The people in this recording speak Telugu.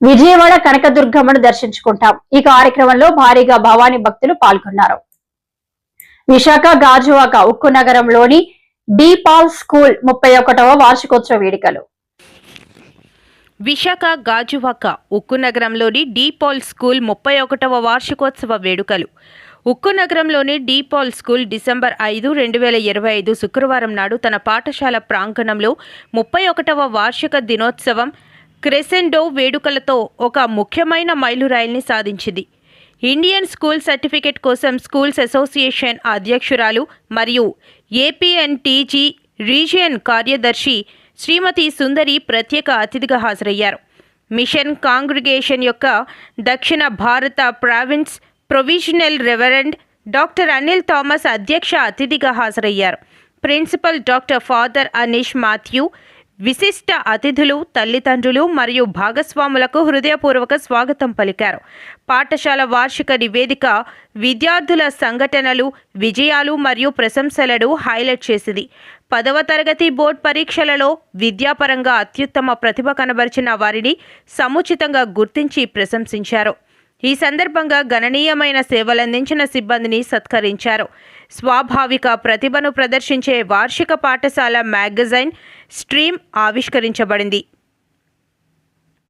విజయవాడ కనకదుర్గమ్మను దర్శించుకుంటాం. ఈ కార్యక్రమంలో భారీగా భవానీ భక్తులు పాల్గొన్నారు. విశాఖ గాజువాక ఉక్కు నగరంలోని డీపాల్ స్కూల్ 31వ వార్షికోత్సవ వేడుకలు. విశాఖ గాజువాక ఉక్కు నగరంలోని డీపాల్ స్కూల్ 31వ వార్షికోత్సవ వేడుకలు. ఉక్కు నగరంలోని డీపాల్ స్కూల్ డిసెంబర్ 5, 2025 శుక్రవారం నాడు తన పాఠశాల ప్రాంగణంలో 31వ వార్షిక దినోత్సవం క్రెసెండో వేడుకలతో ఒక ముఖ్యమైన మైలురాయిల్ని సాధించింది. ఇండియన్ స్కూల్ సర్టిఫికేట్ కోసం స్కూల్స్ అసోసియేషన్ అధ్యక్షురాలు మరియు ఏపీఎన్టీజీ రీజియన్ కార్యదర్శి శ్రీమతి సుందరి ప్రత్యేక అతిథిగా హాజరయ్యారు. మిషన్ కాంగ్రిగేషన్ యొక్క దక్షిణ భారత province provisional reverend doctor Anil Thomas అధ్యక్ష అతిథిగా హాజరయ్యారు. Principal doctor father Anish Mathew, విశిష్ట అతిథులు, తల్లిదండ్రులు మరియు భాగస్వాములకు హృదయపూర్వక స్వాగతం పలికారు. పాఠశాల వార్షిక నివేదిక విద్యార్థుల సంఘటనలు, విజయాలు మరియు ప్రశంసలను హైలైట్ చేసింది. 10వ తరగతి బోర్డు పరీక్షలలో విద్యాపరంగా అత్యుత్తమ ప్రతిభ కనబరిచిన వారిని సముచితంగా గుర్తించి ప్రశంసించారు. ఈ సందర్భంగా గణనీయమైన సేవలందించిన సిబ్బందిని సత్కరించారు. స్వాభావిక ప్రతిభను ప్రదర్శించే వార్షిక పాఠశాల మ్యాగజైన్ స్ట్రీమ్ ఆవిష్కరించబడింది.